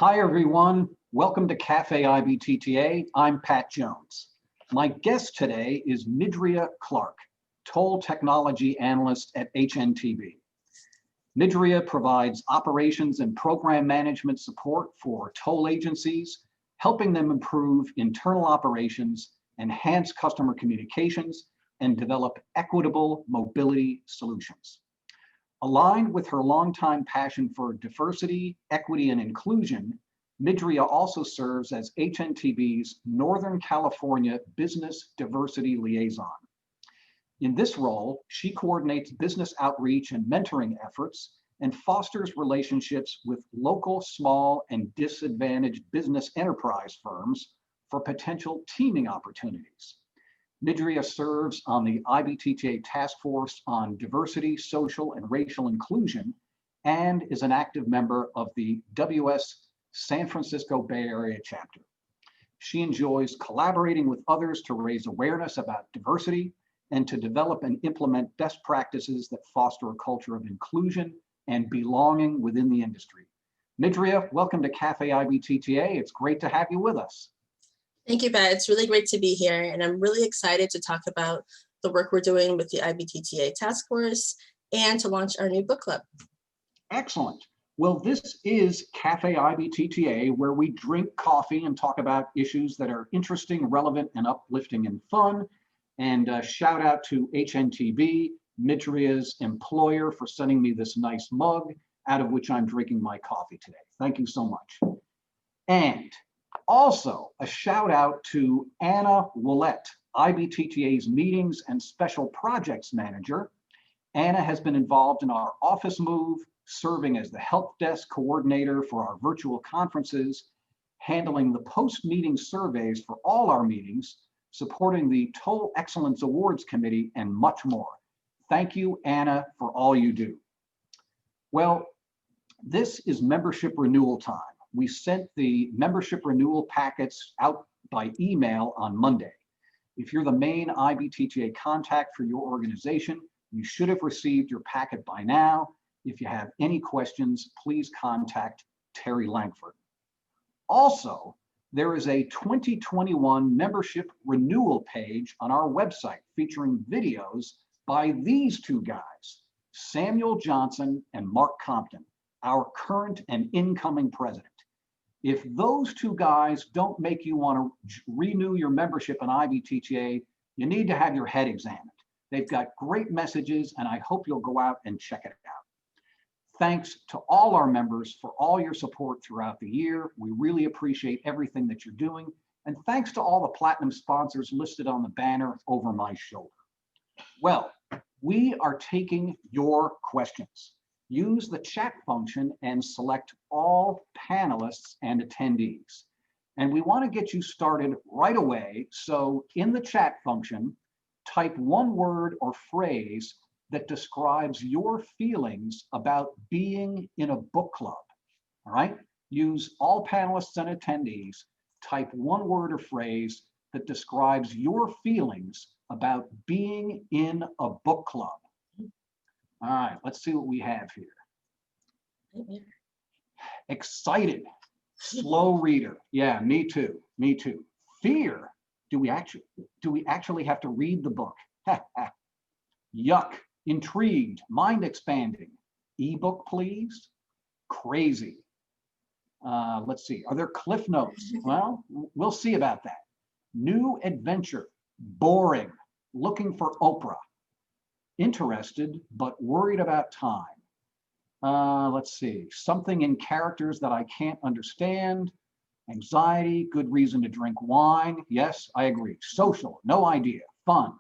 Hi, everyone. Welcome to Café IBTTA. I'm Pat Jones. My guest today is Mydria Clark, Toll Technology Analyst at HNTB. Mydria provides operations and program management support for toll agencies, helping them improve internal operations, enhance customer communications, and develop equitable mobility solutions. Aligned with her longtime passion for diversity, equity, and inclusion, Mydria also serves as HNTB's Northern California Business Diversity Liaison. In this role, she coordinates business outreach and mentoring efforts and fosters relationships with local, small, and disadvantaged business enterprise firms for potential teaming opportunities. Mydria serves on the IBTTA Task Force on Diversity, Social, and Racial Inclusion, and is an active member of the WS San Francisco Bay Area chapter. She enjoys collaborating with others to raise awareness about diversity and to develop and implement best practices that foster a culture of inclusion and belonging within the industry. Mydria, welcome to Café IBTTA. It's great to have you with us. Thank you, Pat. It's really great to be here, and I'm really excited to talk about the work we're doing with the IBTTA Task Force and to launch our new book club. Excellent. Well, this is Café IBTTA, where we drink coffee and talk about issues that are interesting, relevant, and uplifting and fun. And shout out to HNTB, Mydria's employer, for sending me this nice mug, out of which I'm drinking my coffee today. Thank you so much. And also, a shout out to Anna Willett, IBTTA's Meetings and Special Projects Manager. Anna has been involved in our office move, serving as the help desk coordinator for our virtual conferences, handling the post-meeting surveys for all our meetings, supporting the Toll Excellence Awards Committee, and much more. Thank you, Anna, for all you do. Well, this is membership renewal time. We sent the membership renewal packets out by email on Monday. If you're the main IBTTA contact for your organization, you should have received your packet by now. If you have any questions, please contact Terry Langford. Also, there is a 2021 membership renewal page on our website featuring videos by these two guys, Samuel Johnson and Mark Compton, our current and incoming president. If those two guys don't make you want to renew your membership in IBTTA, you need to have your head examined. They've got great messages, and I hope you'll go out and check it out. Thanks to all our members for all your support throughout the year. We really appreciate everything that you're doing. And thanks to all the platinum sponsors listed on the banner over my shoulder. Well, we are taking your questions. Use the chat function and select all panelists and attendees. And we want to get you started right away. So in the chat function, type one word or phrase that describes your feelings about being in a book club. All right? Use all panelists and attendees, type one word or phrase that describes your feelings about being in a book club. All right, let's see what we have here. Excited, slow reader. Yeah, me too, me too. Fear, do we actually have to read the book? Yuck, intrigued, mind expanding. Ebook, please. Crazy. Let's see, are there cliff notes? Well, we'll see about that. New adventure, boring, looking for Oprah. Interested, but worried about time. Let's see, something in characters that I can't understand. Anxiety, good reason to drink wine. Yes, I agree. Social, no idea. Fun.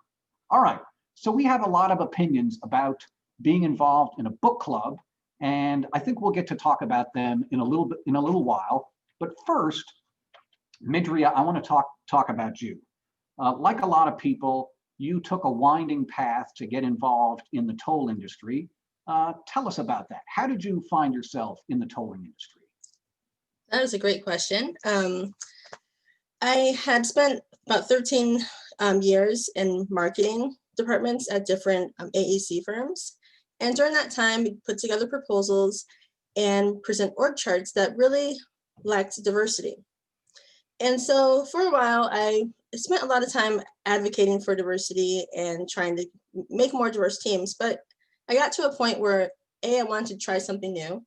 All right, so we have a lot of opinions about being involved in a book club, and I think we'll get to talk about them in a little while. But first, Mydria, I want to talk about you. Like a lot of people, you took a winding path to get involved in the toll industry. Tell us about that. How did you find yourself in the tolling industry? That is a great question. I had spent about 13 years in marketing departments at different AEC firms. And during that time, we put together proposals and present org charts that really lacked diversity. And so for a while, I spent a lot of time advocating for diversity and trying to make more diverse teams. But I got to a point where A, I wanted to try something new,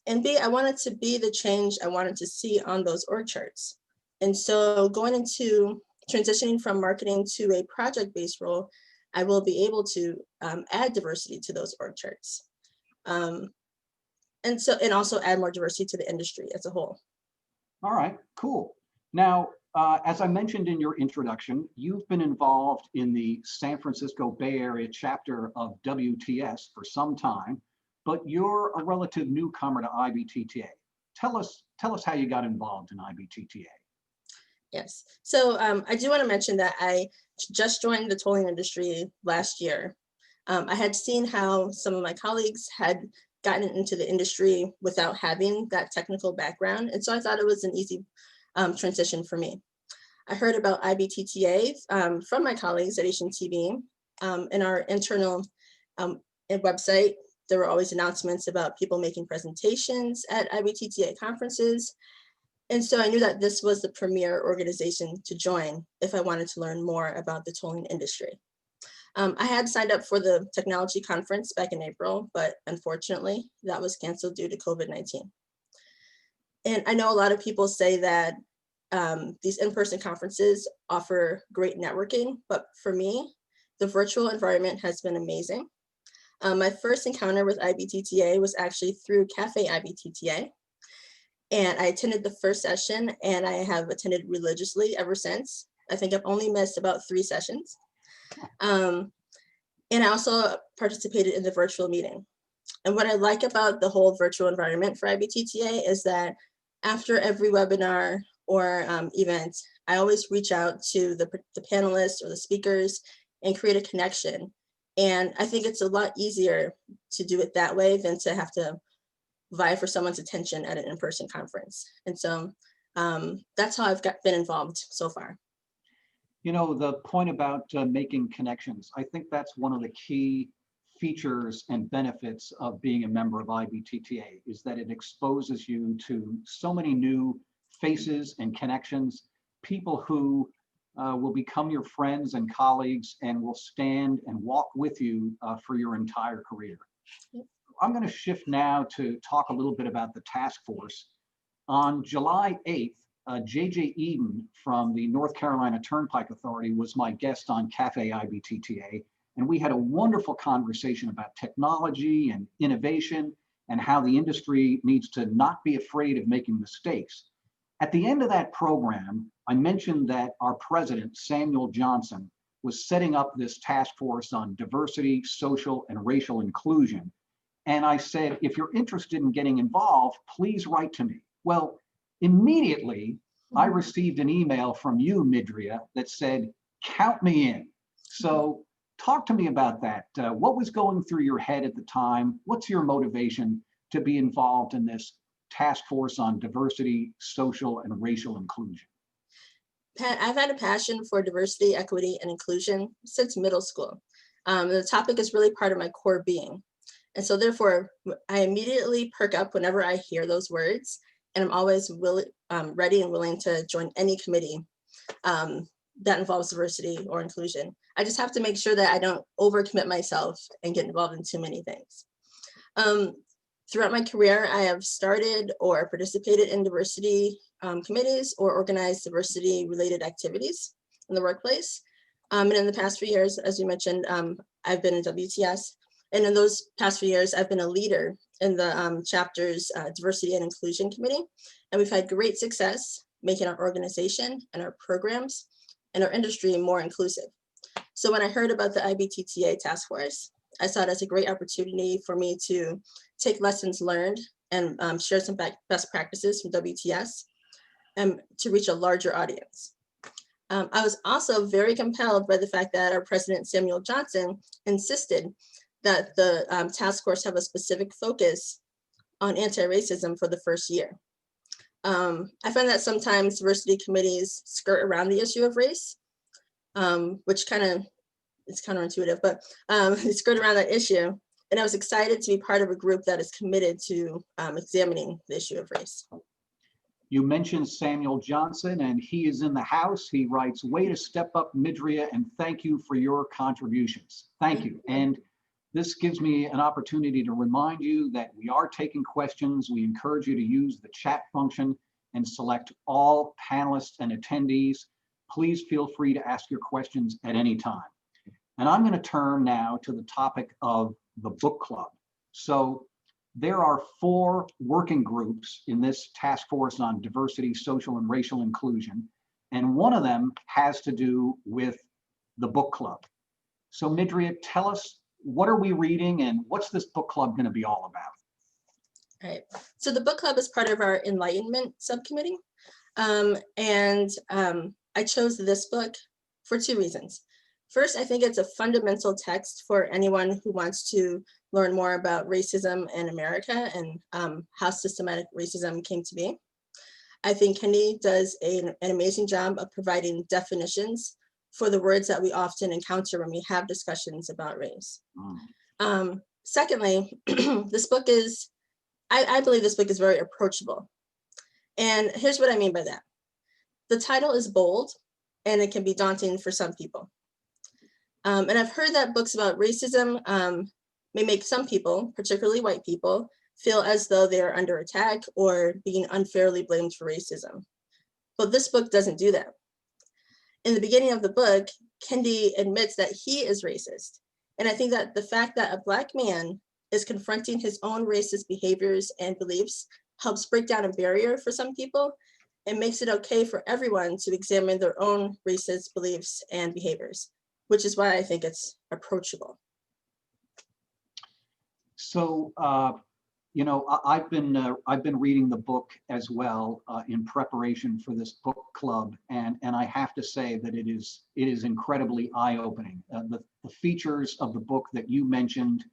and B, I wanted to be the change I wanted to see on those org charts. And so going into transitioning from marketing to a project-based role, I will be able to add diversity to those org charts. And also add more diversity to the industry as a whole. All right, cool. Now, as I mentioned in your introduction, you've been involved in the San Francisco Bay Area chapter of WTS for some time, but you're a relative newcomer to IBTTA. Tell us how you got involved in IBTTA. Yes, so I do want to mention that I just joined the tolling industry last year. I had seen how some of my colleagues had gotten into the industry without having that technical background, and so I thought it was an easy transition for me. I heard about IBTTA from my colleagues at HNTB. In our internal website, there were always announcements about people making presentations at IBTTA conferences. And so I knew that this was the premier organization to join if I wanted to learn more about the tolling industry. I had signed up for the technology conference back in April, but unfortunately that was canceled due to COVID-19. And I know a lot of people say that these in-person conferences offer great networking, but for me, the virtual environment has been amazing. My first encounter with IBTTA was actually through Café IBTTA. And I attended the first session and I have attended religiously ever since. I think I've only missed about 3 sessions. And I also participated in the virtual meeting. And what I like about the whole virtual environment for IBTTA is that after every webinar or event, I always reach out to the panelists or the speakers and create a connection. And I think it's a lot easier to do it that way than to have to vie for someone's attention at an in-person conference. And so that's how I've been involved so far. You know, the point about making connections, I think that's one of the key features and benefits of being a member of IBTTA is that it exposes you to so many new faces and connections, people who will become your friends and colleagues and will stand and walk with you for your entire career. I'm going to shift now to talk a little bit about the task force. On July 8th, J.J. Eden from the North Carolina Turnpike Authority was my guest on Café IBTTA, and we had a wonderful conversation about technology and innovation and how the industry needs to not be afraid of making mistakes. At the end of that program, I mentioned that our president, Samuel Johnson, was setting up this task force on diversity, social, and racial inclusion. And I said, if you're interested in getting involved, please write to me. Well, immediately, I received an email from you, Mydria, that said, count me in. So talk to me about that. What was going through your head at the time? What's your motivation to be involved in this task force on diversity, social, and racial inclusion? Pat, I've had a passion for diversity, equity, and inclusion since middle school. The topic is really part of my core being. And so therefore, I immediately perk up whenever I hear those words, and I'm always ready and willing to join any committee that involves diversity or inclusion. I just have to make sure that I don't overcommit myself and get involved in too many things. Throughout my career, I have started or participated in diversity committees or organized diversity-related activities in the workplace. And in the past few years, as you mentioned, I've been in WTS. And in those past few years, I've been a leader in the chapter's Diversity and Inclusion Committee. And we've had great success making our organization and our programs and our industry more inclusive. So when I heard about the IBTTA task force, I saw it as a great opportunity for me to take lessons learned and share some best practices from WTS and to reach a larger audience. I was also very compelled by the fact that our president, Samuel Johnson, insisted that the task force have a specific focus on anti-racism for the first year. I find that sometimes diversity committees skirt around the issue of race, which it's counterintuitive, but they skirt around that issue. And I was excited to be part of a group that is committed to examining the issue of race. You mentioned Samuel Johnson, and he is in the house. He writes, "Way to step up, Mydria, and thank you for your contributions." Thank you. And this gives me an opportunity to remind you that we are taking questions. We encourage you to use the chat function and select all panelists and attendees. Please feel free to ask your questions at any time. And I'm going to turn now to the topic of the book club. So there are 4 working groups in this task force on diversity, social, and racial inclusion, and one of them has to do with the book club. So Mydria, tell us, what are we reading and what's this book club going to be all about? All right. So the book club is part of our Enlightenment subcommittee. I chose this book for 2 reasons. First, I think it's a fundamental text for anyone who wants to learn more about racism in America and how systematic racism came to be. I think Kendi does an amazing job of providing definitions for the words that we often encounter when we have discussions about race. Secondly, this book is, I believe this book is very approachable. And here's what I mean by that. The title is bold and it can be daunting for some people. And I've heard that books about racism may make some people, particularly white people, feel as though they are under attack or being unfairly blamed for racism. But this book doesn't do that. In the beginning of the book, Kendi admits that he is racist. And I think that the fact that a Black man is confronting his own racist behaviors and beliefs helps break down a barrier for some people and makes it okay for everyone to examine their own racist beliefs and behaviors, which is why I think it's approachable. So, you know, I've been reading the book as well in preparation for this book club, and I have to say that it is incredibly eye-opening. The features of the book that you mentioned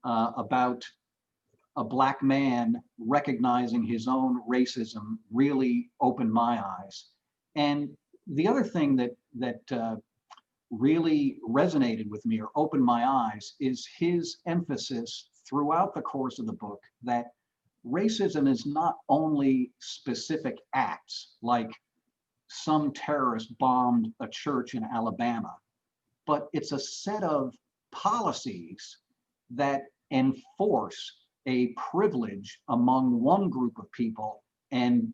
about a Black man recognizing his own racism really opened my eyes. And the other thing that really resonated with me or opened my eyes is his emphasis throughout the course of the book that racism is not only specific acts, like some terrorist bombed a church in Alabama, but it's a set of policies that enforce a privilege among one group of people and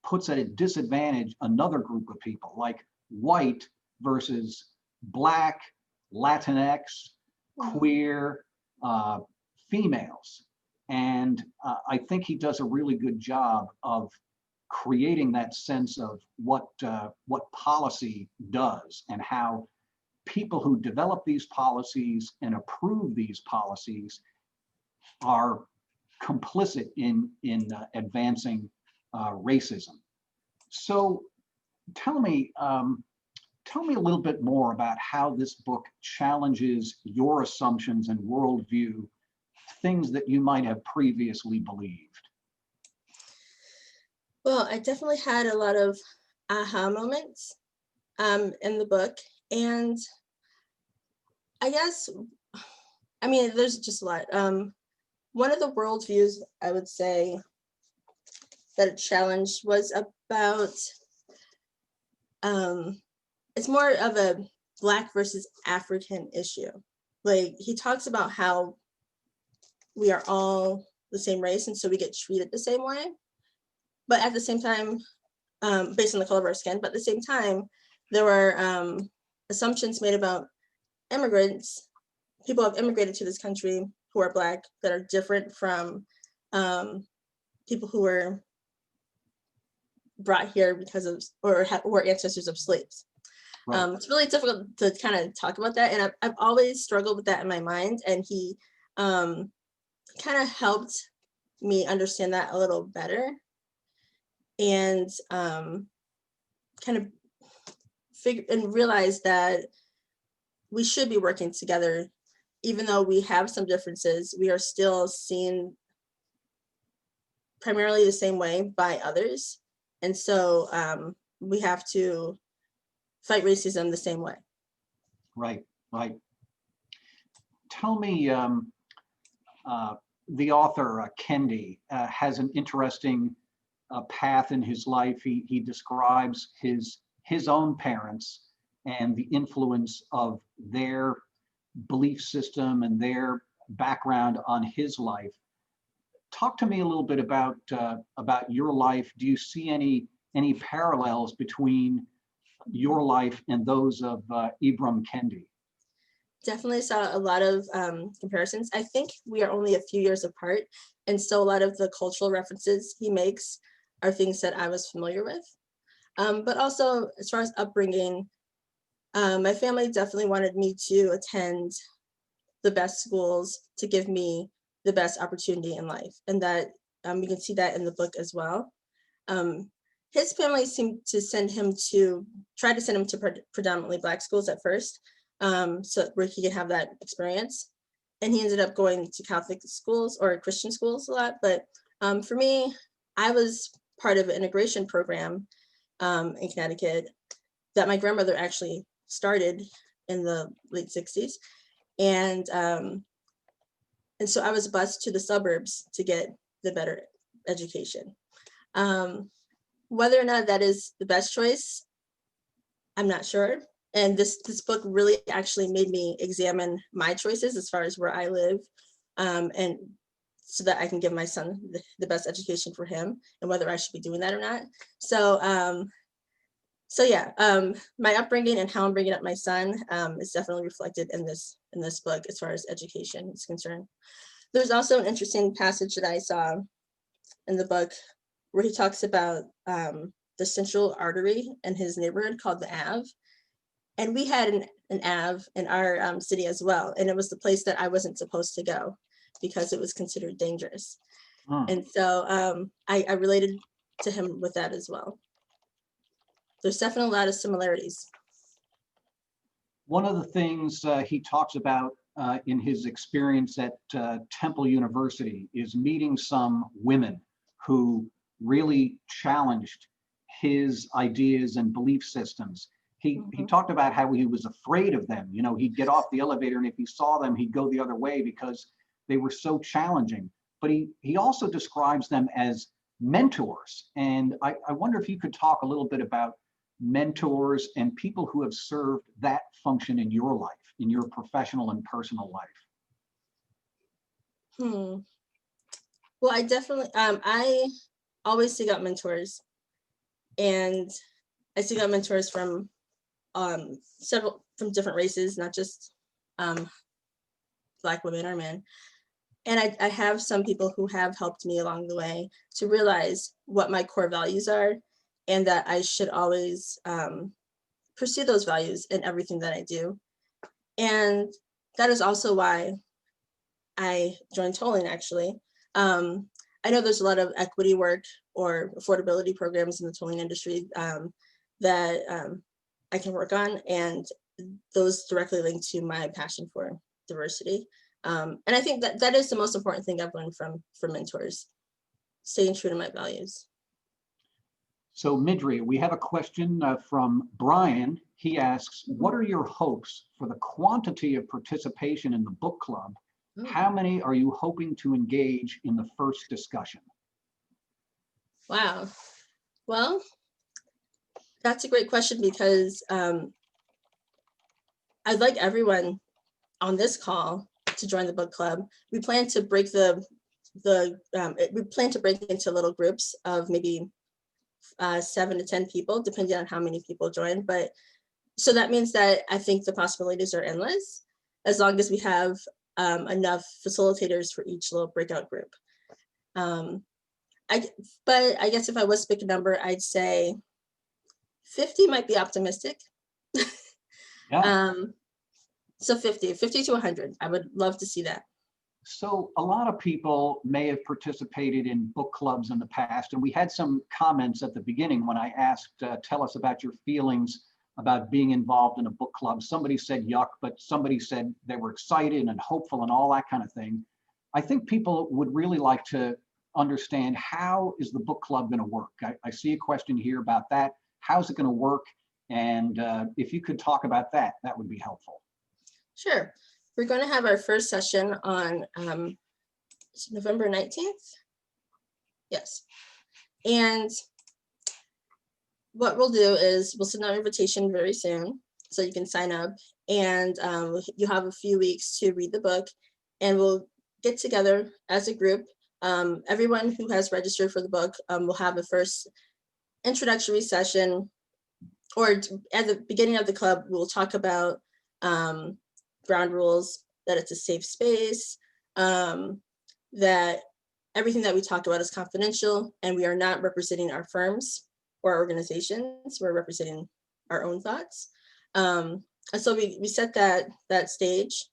puts at a disadvantage another group of people, like white versus Black, Latinx, queer, females. And I think he does a really good job of creating that sense of what policy does and how people who develop these policies and approve these policies are complicit in advancing racism. So tell me a little bit more about how this book challenges your assumptions and worldview, things that you might have previously believed. Well, I definitely had a lot of aha moments in the book. And I guess, I mean, there's just a lot. One of the worldviews I would say that it challenged was about, it's more of a Black versus African issue. Like, he talks about how we are all the same race and so we get treated the same way. But at the same time, based on the color of our skin, but at the same time, there were assumptions made about immigrants, people who have immigrated to this country who are Black that are different from people who were brought here because of, or were ancestors of slaves. Right. It's really difficult to kind of talk about that. And I've always struggled with that in my mind. And he kind of helped me understand that a little better and kind of figure and realize that we should be working together. Even though we have some differences, we are still seen primarily the same way by others. And so we have to fight racism the same way. Right, right. Tell me, the author, Kendi, has an interesting path in his life. He describes his own parents and the influence of their belief system and their background on his life. Talk to me a little bit about your life. Do you see any parallels between your life and those of Ibram Kendi? Definitely saw a lot of comparisons. I think we are only a few years apart, and so a lot of the cultural references he makes are things that I was familiar with. But also, as far as upbringing, my family definitely wanted me to attend the best schools to give me the best opportunity in life, and that you can see that in the book as well. His family seemed to try to send him to predominantly Black schools at first, so where he could have that experience. And he ended up going to Catholic schools or Christian schools a lot. But for me, I was part of an integration program in Connecticut that my grandmother actually started in the late 60s. And so I was bused to the suburbs to get the better education. Whether or not that is the best choice, I'm not sure. And this book really actually made me examine my choices as far as where I live, and so that I can give my son the best education for him, and whether I should be doing that or not. So my upbringing and how I'm bringing up my son is definitely reflected in this book as far as education is concerned. There's also an interesting passage that I saw in the book where he talks about the central artery in his neighborhood called the Ave. And we had an Ave in our city as well. And it was the place that I wasn't supposed to go because it was considered dangerous. And so I related to him with that as well. There's definitely a lot of similarities. One of the things he talks about in his experience at Temple University is meeting some women who really challenged his ideas and belief systems. He talked about how he was afraid of them. You know, he'd get off the elevator, and if he saw them, he'd go the other way because they were so challenging. But he also describes them as mentors. And I wonder if you could talk a little bit about mentors and people who have served that function in your life, in your professional and personal life. Well, I definitely, I always seek out mentors, and I seek out mentors from several from different races, not just Black women or men. And I have some people who have helped me along the way to realize what my core values are, and that I should always pursue those values in everything that I do. And that is also why I joined tolling, actually. I know there's a lot of equity work or affordability programs in the tolling industry that I can work on, and those directly link to my passion for diversity. And I think that is the most important thing I've learned from mentors, staying true to my values. So Mydria, we have a question from Brian. He asks, what are your hopes for the quantity of participation in the book club? How many are you hoping to engage in the first discussion? Wow. Well, that's a great question, because I'd like everyone on this call to join the book club. We plan to break we plan to break into little groups of maybe 7 to 10 people, depending on how many people join. But so that means that I think the possibilities are endless, as long as we have enough facilitators for each little breakout group. But I guess if I was to pick a number, I'd say 50 might be optimistic. Yeah. So 50 to 100, I would love to see that. So a lot of people may have participated in book clubs in the past, and we had some comments at the beginning when I asked, tell us about your feelings about being involved in a book club. Somebody said yuck, but somebody said they were excited and hopeful and all that kind of thing. I think people would really like to understand, how is the book club going to work? I see a question here about that. How's it going to work? And if you could talk about that, that would be helpful. Sure. We're going to have our first session on November 19th. Yes. And what we'll do is we'll send out an invitation very soon so you can sign up, and you have a few weeks to read the book, and we'll get together as a group. Everyone who has registered for the book will have a first introductory session, or at the beginning of the club, we'll talk about ground rules, that it's a safe space, that everything that we talk about is confidential, and we are not representing our firms or organizations, we're representing our own thoughts. And so we set that stage,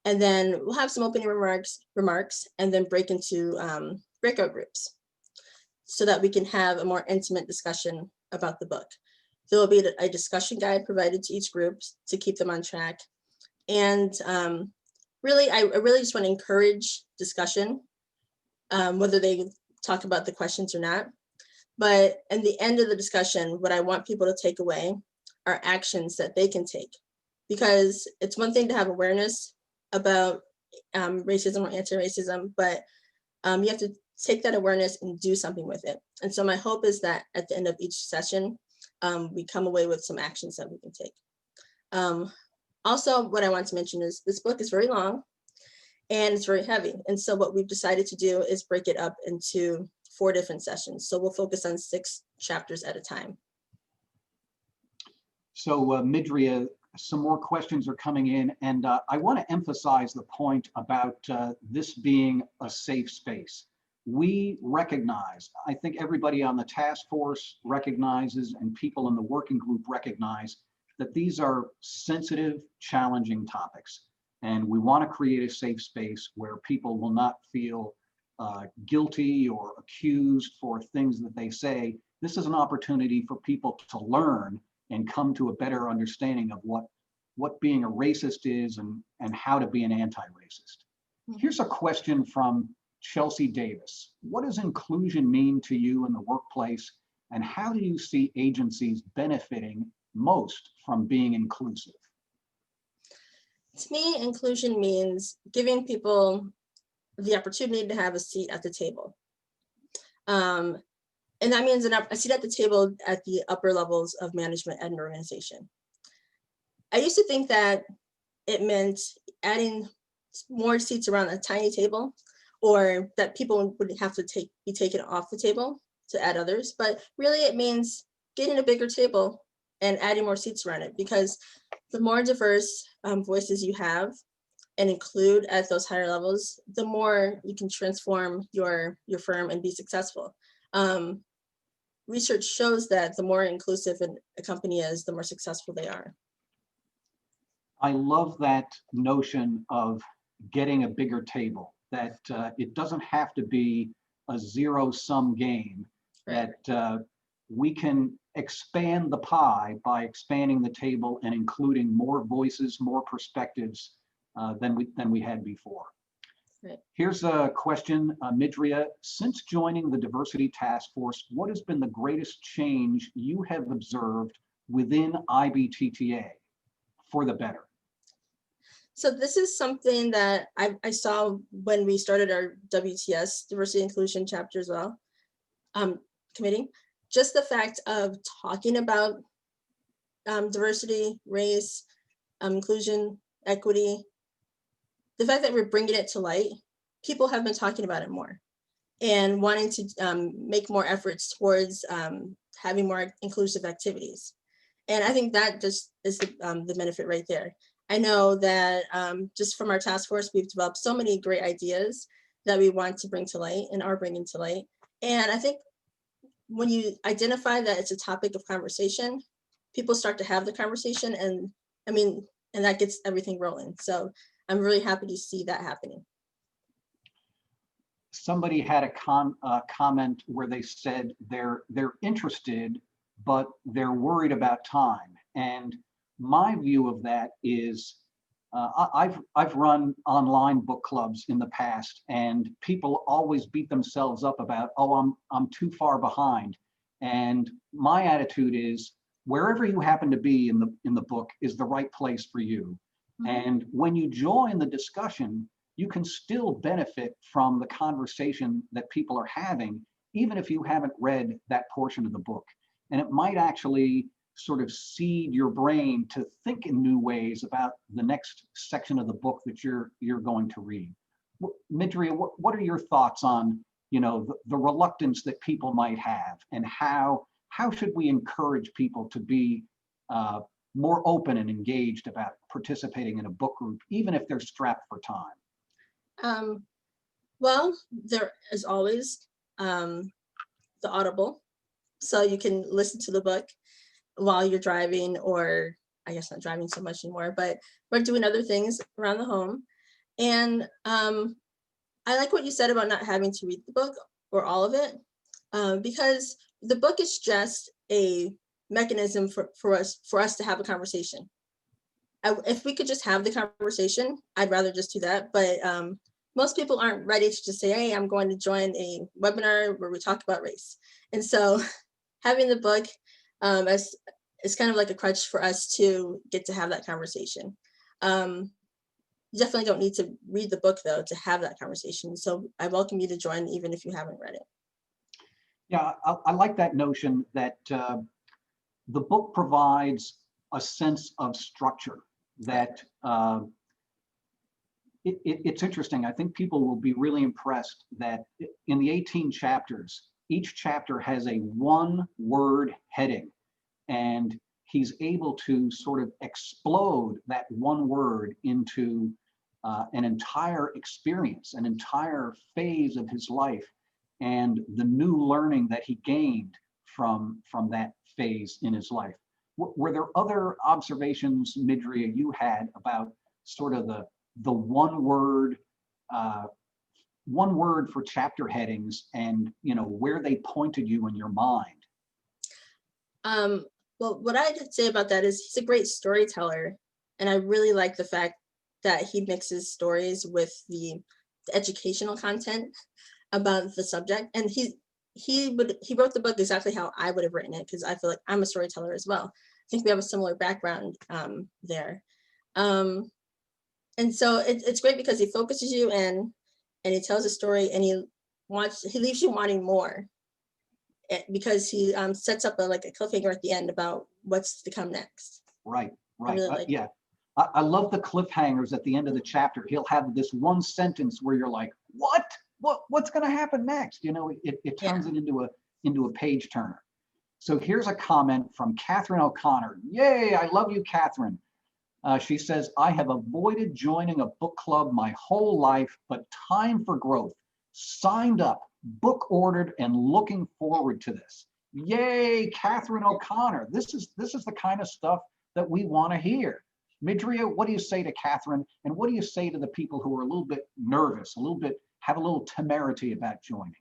and then we'll have some opening remarks, and then break into breakout groups so that we can have a more intimate discussion about the book. There will be a discussion guide provided to each group to keep them on track. And really, I really just want to encourage discussion, whether they talk about the questions or not. But in the end of the discussion, what I want people to take away are actions that they can take. Because it's one thing to have awareness about racism or anti-racism, but you have to take that awareness and do something with it. And so my hope is that at the end of each session, we come away with some actions that we can take. Also, what I want to mention is this book is very long and it's very heavy. And so what we've decided to do is break it up into 4 different sessions. So we'll focus on 6 chapters at a time. So Mydria, some more questions are coming in, and I want to emphasize the point about this being a safe space. We recognize, I think everybody on the task force recognizes, and people in the working group recognize, that these are sensitive, challenging topics. And we want to create a safe space where people will not feel guilty or accused for things that they say. This is an opportunity for people to learn and come to a better understanding of what being a racist is and how to be an anti-racist. Here's a question from Chelsea Davis. What does inclusion mean to you in the workplace, and how do you see agencies benefiting most from being inclusive? To me, inclusion means giving people the opportunity to have a seat at the table. And that means a seat at the table at the upper levels of management at an organization. I used to think that it meant adding more seats around a tiny table, or that people would have to be taken off the table to add others. But really it means getting a bigger table and adding more seats around it, because the more diverse voices you have and include at those higher levels, the more you can transform your firm and be successful. Research shows that the more inclusive a company is, the more successful they are. I love that notion of getting a bigger table, that it doesn't have to be a zero-sum game, right. That we can expand the pie by expanding the table and including more voices, more perspectives than we had before. Right. Here's a question, Mydria. Since joining the Diversity Task Force, what has been the greatest change you have observed within IBTTA for the better? So this is something that I saw when we started our WTS, Diversity Inclusion Chapter as well, committee. Just the fact of talking about diversity, race, inclusion, equity, the fact that we're bringing it to light, people have been talking about it more and wanting to make more efforts towards having more inclusive activities. And I think that just is the benefit right there. I know that just from our task force, we've developed so many great ideas that we want to bring to light and are bringing to light. And I think when you identify that it's a topic of conversation, people start to have the conversation, and and that gets everything rolling. So I'm really happy to see that happening. Somebody had a comment where they said they're interested, but they're worried about time. And my view of that is, I've run online book clubs in the past, and people always beat themselves up about, oh, I'm too far behind. And my attitude is, wherever you happen to be in the book is the right place for you. Mm-hmm. And when you join the discussion, you can still benefit from the conversation that people are having, even if you haven't read that portion of the book. And it might actually sort of seed your brain to think in new ways about the next section of the book that you're going to read. Mydria, what are your thoughts on, you know, the reluctance that people might have, and how should we encourage people to be more open and engaged about participating in a book group, even if they're strapped for time? Well, there is always the Audible, so you can listen to the book while you're driving, or I guess not driving so much anymore, but we're doing other things around the home. And I like what you said about not having to read the book or all of it, because the book is just a mechanism for us to have a conversation. If we could just have the conversation, I'd rather just do that. But most people aren't ready to just say, hey, I'm going to join a webinar where we talk about race. And so having the book is kind of like a crutch for us to get to have that conversation. You definitely don't need to read the book, though, to have that conversation. So I welcome you to join, even if you haven't read it. Yeah, I like that notion that the book provides a sense of structure that it's interesting. I think people will be really impressed that in the 18 chapters, each chapter has a one-word heading, and he's able to sort of explode that one word into an entire experience, an entire phase of his life, and the new learning that he gained from that phase in his life. Were there other observations, Mydria, you had about sort of the one word for chapter headings, and you know where they pointed you in your mind? Well, what I'd say about that is he's a great storyteller, and I really like the fact that he mixes stories with the educational content about the subject. And he wrote the book exactly how I would have written it, because I feel like I'm a storyteller as well. I think we have a similar background there. And so it's great because he focuses you in, and he tells a story, and he leaves you wanting more, because he sets up a cliffhanger at the end about what's to come next. Right. I really like Yeah. I love the cliffhangers at the end of the chapter. He'll have this one sentence where you're like, what's going to happen next? You know, it turns it into a page turner. So here's a comment from Catherine O'Connor. Yay, I love you, Catherine. She says, I have avoided joining a book club my whole life, but time for growth. Signed up, book ordered, and looking forward to this. Yay, Catherine O'Connor. This is the kind of stuff that we want to hear. Mydria, what do you say to Catherine? And what do you say to the people who are a little bit nervous, have a little temerity about joining?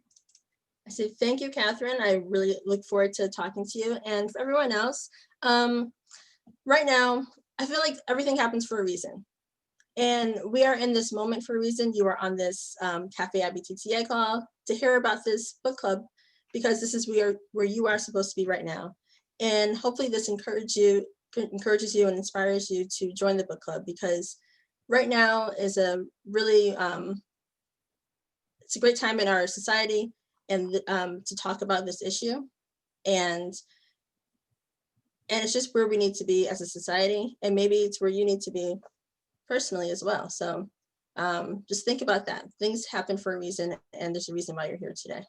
I say thank you, Catherine. I really look forward to talking to you. And for everyone else, right now, I feel like everything happens for a reason. And we are in this moment for a reason. You are on this Café IBTTA call to hear about this book club, because this is where you are supposed to be right now. And hopefully this encourages you and inspires you to join the book club, because right now is a really, it's a great time in our society, and to talk about this issue. And it's just where we need to be as a society, and maybe it's where you need to be personally as well. So just think about that. Things happen for a reason, and there's a reason why you're here today.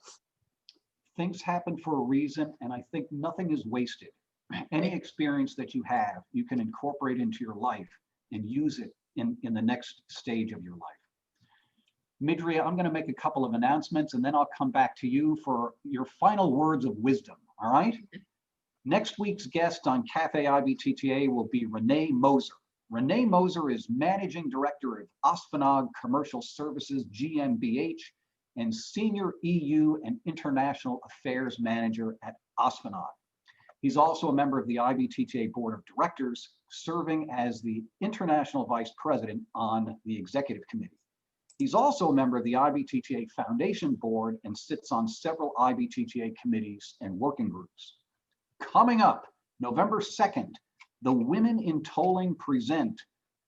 Things happen for a reason, and I think nothing is wasted. Any experience that you have, you can incorporate into your life and use it in the next stage of your life. Mydria, I'm going to make a couple of announcements, and then I'll come back to you for your final words of wisdom, all right? Next week's guest on Café IBTTA will be Renee Moser. Renee Moser is Managing Director of Ospinaug Commercial Services GmbH and Senior EU and International Affairs Manager at Ospinaug. He's also a member of the IBTTA Board of Directors, serving as the International Vice President on the Executive Committee. He's also a member of the IBTTA Foundation Board and sits on several IBTTA committees and working groups. Coming up, November 2nd, the Women in Tolling present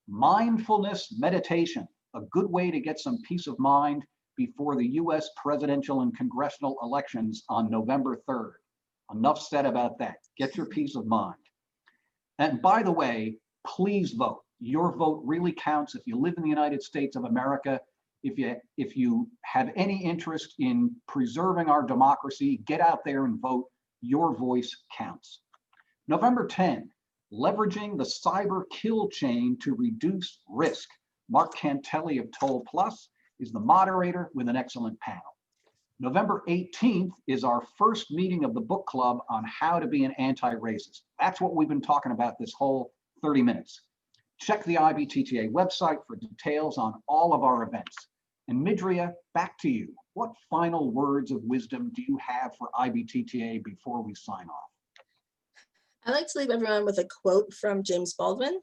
Mindfulness Meditation, a good way to get some peace of mind before the US presidential and congressional elections on November 3rd. Enough said about that. Get your peace of mind. And by the way, please vote. Your vote really counts if you live in the United States of America. If you have any interest in preserving our democracy, get out there and vote. Your voice counts. November 10, leveraging the cyber kill chain to reduce risk. Mark Cantelli of Toll Plus is the moderator with an excellent panel. November 18th is our first meeting of the book club on how to be an anti-racist. That's what we've been talking about this whole 30 minutes. Check the IBTTA website for details on all of our events. And Mydria, back to you. What final words of wisdom do you have for IBTTA before we sign off? I like to leave everyone with a quote from James Baldwin.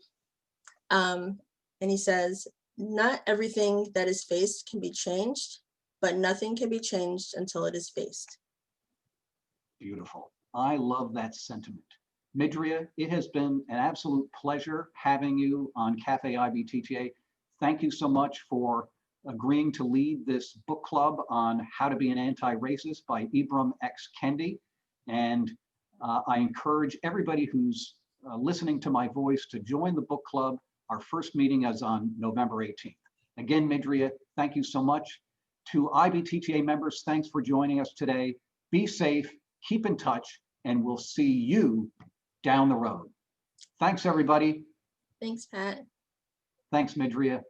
And he says, "Not everything that is faced can be changed, but nothing can be changed until it is faced." Beautiful. I love that sentiment. Mydria, it has been an absolute pleasure having you on Café IBTTA. Thank you so much for agreeing to lead this book club on how to be an anti-racist by Ibram X. Kendi. And I encourage everybody who's listening to my voice to join the book club. Our first meeting is on November 18th. Again, Mydria, thank you so much. To IBTTA members, thanks for joining us today. Be safe, keep in touch, and we'll see you down the road. Thanks, everybody. Thanks, Pat. Thanks, Mydria.